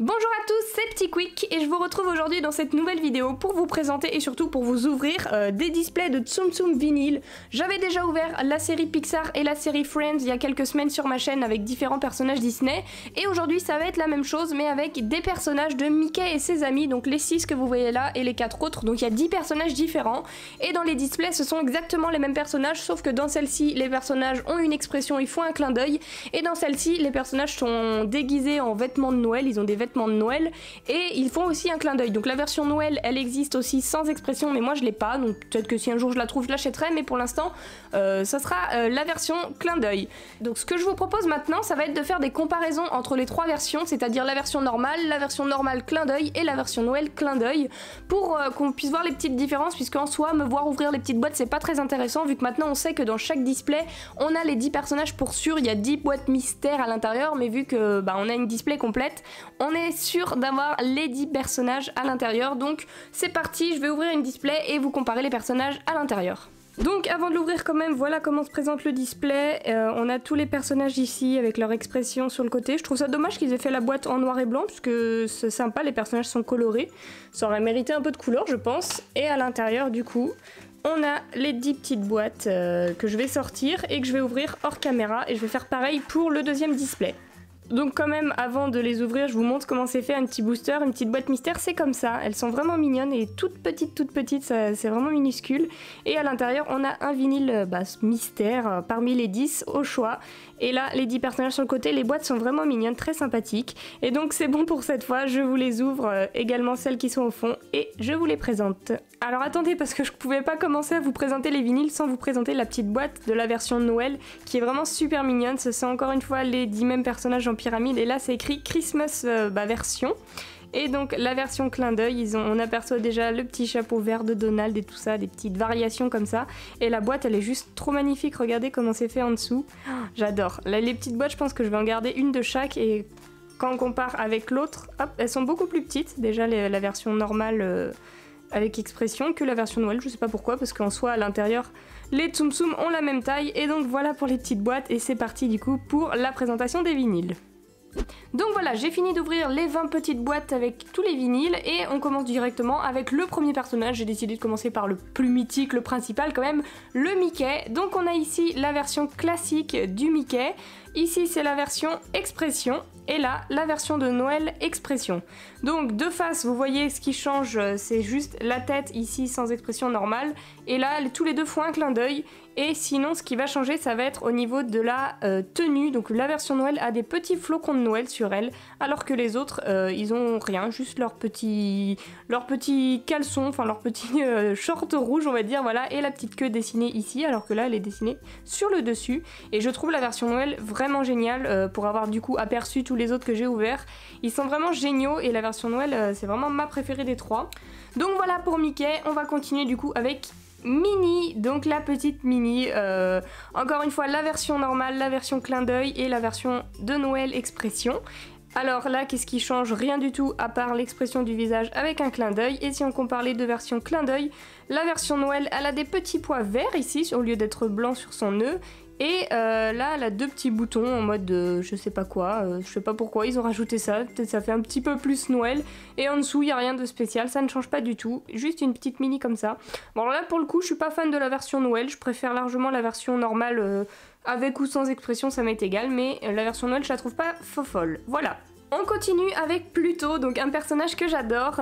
Bonjour à tous, c'est Petit Quick et je vous retrouve aujourd'hui dans cette nouvelle vidéo pour vous présenter et surtout pour vous ouvrir des displays de Tsum Tsum vinyle. J'avais déjà ouvert la série Pixar et la série Friends il y a quelques semaines sur ma chaîne avec différents personnages Disney et aujourd'hui ça va être la même chose mais avec des personnages de Mickey et ses amis, donc les 6 que vous voyez là et les 4 autres, donc il y a 10 personnages différents et dans les displays ce sont exactement les mêmes personnages sauf que dans celle-ci les personnages ont une expression, ils font un clin d'œil et dans celle-ci les personnages sont déguisés en vêtements de Noël, ils ont des vêtements de Noël et ils font aussi un clin d'œil. Donc la version Noël elle existe aussi sans expression mais moi je l'ai pas, donc peut-être que si un jour je la trouve je l'achèterai, mais pour l'instant ça sera la version clin d'œil. Donc ce que je vous propose maintenant ça va être de faire des comparaisons entre les trois versions, c'est-à-dire la version normale clin d'œil et la version Noël clin d'œil pour qu'on puisse voir les petites différences, puisqu'en soi me voir ouvrir les petites boîtes c'est pas très intéressant vu que maintenant on sait que dans chaque display on a les 10 personnages pour sûr, il y a 10 boîtes mystères à l'intérieur mais vu que on a une display complète on est sûr d'avoir les 10 personnages à l'intérieur. Donc c'est parti, je vais ouvrir une display et vous comparer les personnages à l'intérieur. Donc avant de l'ouvrir quand même, voilà comment se présente le display. On a tous les personnages ici avec leur expression sur le côté. Je trouve ça dommage qu'ils aient fait la boîte en noir et blanc parce que c'est sympa, les personnages sont colorés. Ça aurait mérité un peu de couleur je pense. Et à l'intérieur du coup, on a les 10 petites boîtes que je vais sortir et que je vais ouvrir hors caméra. Et je vais faire pareil pour le deuxième display. Donc quand même, avant de les ouvrir, je vous montre comment c'est fait un petit booster, une petite boîte mystère, c'est comme ça. Elles sont vraiment mignonnes et toutes petites, c'est vraiment minuscule. Et à l'intérieur, on a un vinyle mystère parmi les 10 au choix. Et là, les 10 personnages sur le côté, les boîtes sont vraiment mignonnes, très sympathiques. Et donc c'est bon pour cette fois, je vous les ouvre, également celles qui sont au fond, et je vous les présente. Alors attendez, parce que je pouvais pas commencer à vous présenter les vinyles sans vous présenter la petite boîte de la version Noël, qui est vraiment super mignonne. Ce sont encore une fois les 10 mêmes personnages en pyramide, et là c'est écrit Christmas version. Et donc la version clin d'œil, on aperçoit déjà le petit chapeau vert de Donald et tout ça, des petites variations comme ça. Et la boîte elle est juste trop magnifique, regardez comment c'est fait en dessous. Oh, j'adore. Là les petites boîtes, je pense que je vais en garder une de chaque, et quand on compare avec l'autre, hop, elles sont beaucoup plus petites. Déjà la version normale avec expression que la version Noël, je sais pas pourquoi, parce qu'en soi à l'intérieur les Tsum Tsum ont la même taille. Et donc voilà pour les petites boîtes, et c'est parti du coup pour la présentation des vinyles. Donc voilà, j'ai fini d'ouvrir les 20 petites boîtes avec tous les vinyles et on commence directement avec le premier personnage. J'ai décidé de commencer par le plus mythique, le principal quand même, le Mickey. Donc on a ici la version classique du Mickey, ici c'est la version expression et là la version de Noël expression. Donc de face vous voyez ce qui change, c'est juste la tête ici sans expression normale et là tous les deux font un clin d'œil. Et sinon ce qui va changer ça va être au niveau de la tenue. Donc la version Noël a des petits flocons de Noël sur elle, alors que les autres ils ont rien, juste leurs petits caleçons, enfin leurs petits shorts rouges on va dire, voilà, et la petite queue dessinée ici, alors que là elle est dessinée sur le dessus. Et je trouve la version Noël vraiment géniale pour avoir du coup aperçu tous les autres que j'ai ouverts. Ils sont vraiment géniaux et la version Noël c'est vraiment ma préférée des trois. Donc voilà pour Mickey, on va continuer du coup avec Minnie, donc la petite Minnie, encore une fois la version normale, la version clin d'œil et la version de Noël expression. Alors là qu'est-ce qui change? Rien du tout à part l'expression du visage avec un clin d'œil. Et si on compare les deux versions clin d'œil, la version Noël elle a des petits pois verts ici au lieu d'être blanc sur son nœud. Et là elle a deux petits boutons en mode je sais pas quoi, je sais pas pourquoi ils ont rajouté ça, peut-être ça fait un petit peu plus Noël. Et en dessous il n'y a rien de spécial, ça ne change pas du tout, juste une petite Minnie comme ça. Bon alors là pour le coup je suis pas fan de la version Noël, je préfère largement la version normale avec ou sans expression, ça m'est égal, mais la version Noël je la trouve pas folle. Voilà. On continue avec Pluto, donc un personnage que j'adore.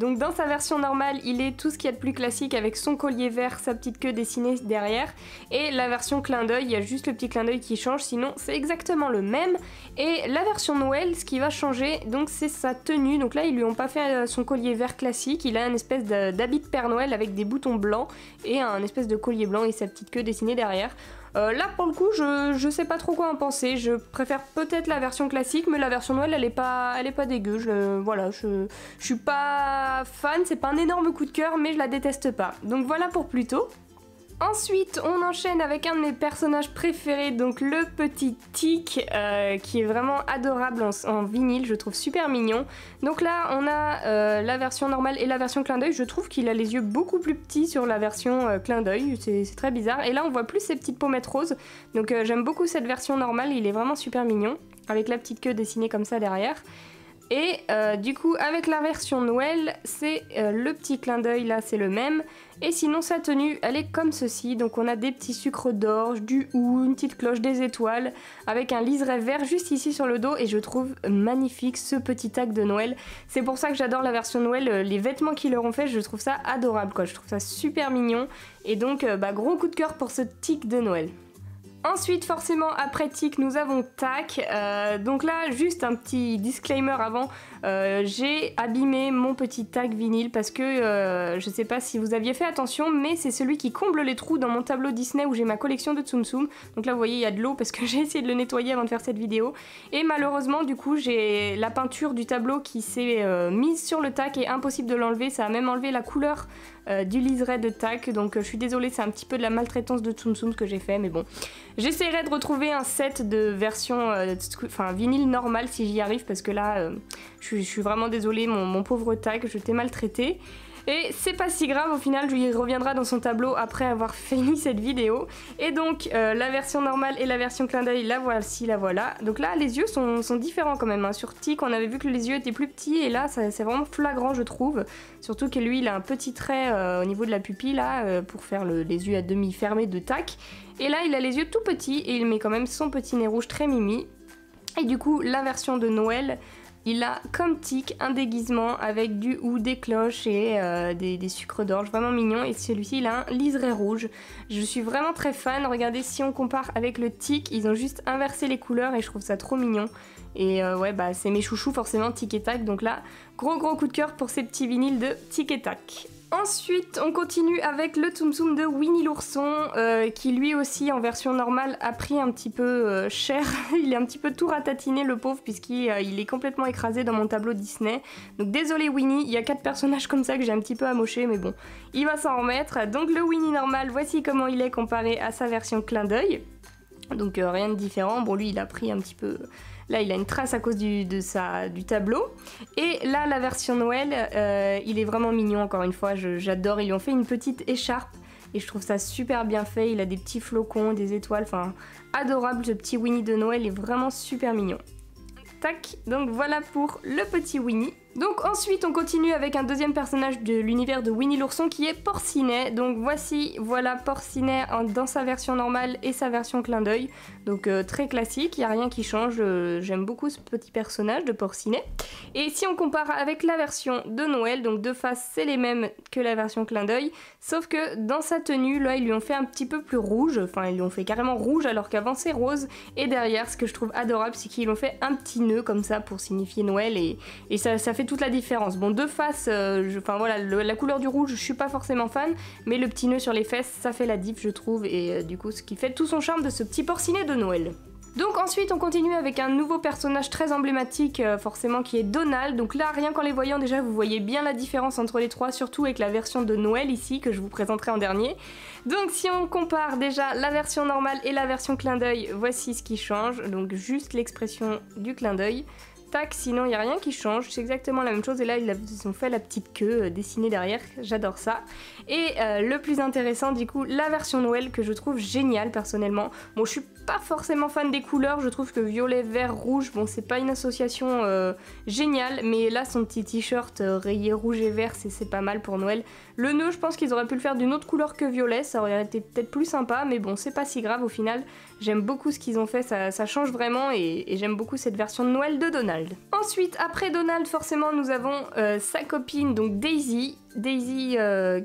Donc dans sa version normale, il est tout ce qu'il y a de plus classique avec son collier vert, sa petite queue dessinée derrière. Et la version clin d'œil, il y a juste le petit clin d'œil qui change, sinon c'est exactement le même. Et la version Noël, ce qui va changer, donc c'est sa tenue. Donc là, ils lui ont pas fait son collier vert classique, il a une espèce d'habit de Père Noël avec des boutons blancs et un espèce de collier blanc et sa petite queue dessinée derrière. Là pour le coup je sais pas trop quoi en penser, je préfère peut-être la version classique, mais la version Noël elle est pas dégueu, voilà, je suis pas fan, c'est pas un énorme coup de cœur mais je la déteste pas. Donc voilà pour Pluto. Ensuite, on enchaîne avec un de mes personnages préférés, donc le petit Tic, qui est vraiment adorable en vinyle, je trouve super mignon. Donc là, on a la version normale et la version clin d'œil. Je trouve qu'il a les yeux beaucoup plus petits sur la version clin d'œil, c'est très bizarre. Et là, on voit plus ses petites pommettes roses, donc j'aime beaucoup cette version normale, il est vraiment super mignon, avec la petite queue dessinée comme ça derrière. Et du coup avec la version Noël, c'est le petit clin d'œil là, c'est le même. Et sinon sa tenue, elle est comme ceci, donc on a des petits sucres d'orge, du hou, une petite cloche, des étoiles, avec un liseré vert juste ici sur le dos, et je trouve magnifique ce petit tag de Noël. C'est pour ça que j'adore la version Noël, les vêtements qu'ils leur ont fait, je trouve ça adorable quoi, je trouve ça super mignon, et donc gros coup de cœur pour ce tic de Noël. Ensuite, forcément, après Tic, nous avons Tac. Donc là, juste un petit disclaimer avant. J'ai abîmé mon petit Tac vinyle parce que je sais pas si vous aviez fait attention, mais c'est celui qui comble les trous dans mon tableau Disney où j'ai ma collection de Tsum Tsum. Donc là, vous voyez, il y a de l'eau parce que j'ai essayé de le nettoyer avant de faire cette vidéo. Et malheureusement, du coup, j'ai la peinture du tableau qui s'est mise sur le Tac et impossible de l'enlever. Ça a même enlevé la couleur du liseré de Tac. Donc je suis désolée, c'est un petit peu de la maltraitance de Tsum Tsum que j'ai fait, mais bon. J'essaierai de retrouver un set de version vinyle normal si j'y arrive parce que là je suis vraiment désolée, mon pauvre Tac, je t'ai maltraité. Et c'est pas si grave, au final, il reviendra dans son tableau après avoir fini cette vidéo. Et donc, la version normale et la version clin d'œil, la voici, la voilà. Donc là, les yeux sont différents quand même. Hein. Sur Tic, on avait vu que les yeux étaient plus petits, et là, c'est vraiment flagrant, je trouve. Surtout que lui, il a un petit trait au niveau de la pupille, là, pour faire les yeux à demi fermés de Tac. Et là, il a les yeux tout petits, et il met quand même son petit nez rouge très mimi. Et du coup, la version de Noël... Il a comme Tic un déguisement avec du hou, des cloches et des sucres d'orge, vraiment mignon. Et celui-ci, il a un liseré rouge. Je suis vraiment très fan. Regardez, si on compare avec le Tic, ils ont juste inversé les couleurs et je trouve ça trop mignon. Et c'est mes chouchous forcément, Tic et Tac. Donc là, gros coup de cœur pour ces petits vinyles de Tic et Tac. Ensuite, on continue avec le Tsum Tsum de Winnie l'ourson, qui lui aussi, en version normale, a pris un petit peu cher. Il est un petit peu tout ratatiné, le pauvre, puisqu'il est complètement écrasé dans mon tableau Disney. Donc désolé Winnie, il y a 4 personnages comme ça que j'ai un petit peu amoché, mais bon, il va s'en remettre. Donc le Winnie normal, voici comment il est comparé à sa version clin d'œil. Donc rien de différent. Bon, lui, il a pris un petit peu... Là, il a une trace à cause du tableau. Et là, la version Noël, il est vraiment mignon, encore une fois. J'adore. Ils lui ont fait une petite écharpe. Et je trouve ça super bien fait. Il a des petits flocons, des étoiles. Enfin, adorable. Ce petit Winnie de Noël est vraiment super mignon. Tac. Donc voilà pour le petit Winnie. Donc ensuite on continue avec un deuxième personnage de l'univers de Winnie l'ourson qui est Porcinet. Donc voilà Porcinet dans sa version normale et sa version clin d'œil. Donc très classique, il n'y a rien qui change, j'aime beaucoup ce petit personnage de Porcinet. Et si on compare avec la version de Noël, donc de face c'est les mêmes que la version clin d'œil, sauf que dans sa tenue, là ils lui ont fait un petit peu plus rouge, enfin ils lui ont fait carrément rouge alors qu'avant c'est rose. Et derrière, ce que je trouve adorable, c'est qu'ils lui ont fait un petit nœud comme ça pour signifier Noël et ça fait toute la différence. Bon, de face, la couleur du rouge, je suis pas forcément fan, mais le petit nœud sur les fesses, ça fait la diff, je trouve, et du coup, ce qui fait tout son charme de ce petit Porcinet de Noël. Donc ensuite on continue avec un nouveau personnage très emblématique forcément qui est Donald. Donc là rien qu'en les voyant déjà vous voyez bien la différence entre les trois, surtout avec la version de Noël ici que je vous présenterai en dernier. Donc si on compare déjà la version normale et la version clin d'œil, voici ce qui change. Donc juste l'expression du clin d'œil. Tac, sinon il n'y a rien qui change, c'est exactement la même chose et là ils ont fait la petite queue dessinée derrière, j'adore ça. Et le plus intéressant du coup, la version Noël que je trouve géniale personnellement. Bon, je suis pas forcément fan des couleurs, je trouve que violet, vert, rouge, bon c'est pas une association géniale, mais là son petit t-shirt rayé rouge et vert c'est pas mal pour Noël. Le nœud, je pense qu'ils auraient pu le faire d'une autre couleur que violet, ça aurait été peut-être plus sympa, mais bon c'est pas si grave au final. J'aime beaucoup ce qu'ils ont fait, ça change vraiment et j'aime beaucoup cette version de Noël de Donald. Ensuite, après Donald, forcément, nous avons sa copine, donc Daisy. Daisy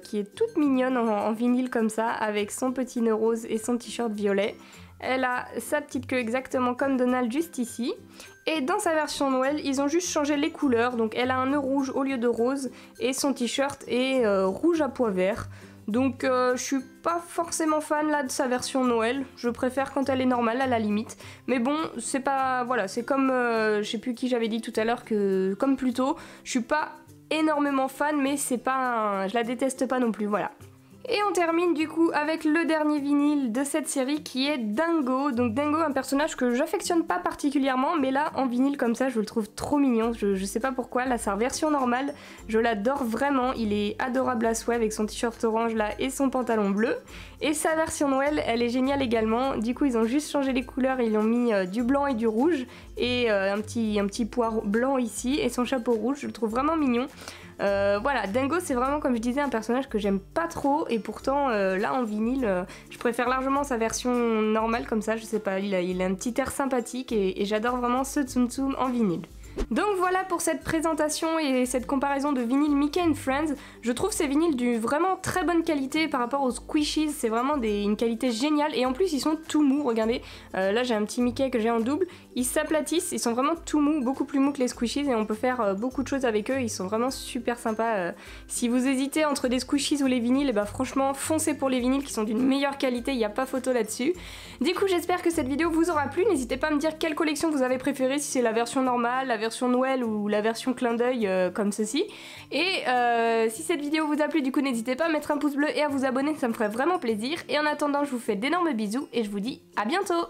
qui est toute mignonne en vinyle comme ça, avec son petit nœud rose et son t-shirt violet. Elle a sa petite queue exactement comme Donald juste ici. Et dans sa version Noël, ils ont juste changé les couleurs. Donc elle a un nœud rouge au lieu de rose et son t-shirt est rouge à pois vert. Donc je suis pas forcément fan là de sa version Noël, je préfère quand elle est normale à la limite. Mais bon, c'est pas... Voilà, c'est comme... je sais plus qui j'avais dit tout à l'heure que... Comme plus tôt, je suis pas énormément fan mais c'est pas... Je la déteste pas non plus, voilà. Et on termine du coup avec le dernier vinyle de cette série qui est Dingo. Donc Dingo, un personnage que j'affectionne pas particulièrement, mais là en vinyle comme ça je le trouve trop mignon. Je sais pas pourquoi, là sa version normale, je l'adore vraiment. Il est adorable à souhait avec son t-shirt orange là et son pantalon bleu. Et sa version Noël, elle est géniale également. Du coup ils ont juste changé les couleurs, ils ont mis du blanc et du rouge et un petit pois blanc ici et son chapeau rouge, je le trouve vraiment mignon. Voilà, Dingo c'est vraiment comme je disais un personnage que j'aime pas trop et pourtant là en vinyle je préfère largement sa version normale comme ça, je sais pas, il a un petit air sympathique et j'adore vraiment ce Tsum Tsum en vinyle. Donc voilà pour cette présentation et cette comparaison de vinyle Mickey and Friends. Je trouve ces vinyles d'une vraiment très bonne qualité par rapport aux squishies, c'est vraiment une qualité géniale et en plus ils sont tout mous, regardez, là j'ai un petit Mickey que j'ai en double, ils s'aplatissent, ils sont vraiment tout mous, beaucoup plus mous que les squishies et on peut faire beaucoup de choses avec eux, ils sont vraiment super sympas. Si vous hésitez entre des squishies ou les vinyles, et bah franchement foncez pour les vinyles qui sont d'une meilleure qualité, il n'y a pas photo là-dessus. Du coup j'espère que cette vidéo vous aura plu, n'hésitez pas à me dire quelle collection vous avez préférée, si c'est la version normale, la version Noël ou la version clin d'œil comme ceci. Et si cette vidéo vous a plu, du coup n'hésitez pas à mettre un pouce bleu et à vous abonner, ça me ferait vraiment plaisir. Et en attendant je vous fais d'énormes bisous et je vous dis à bientôt.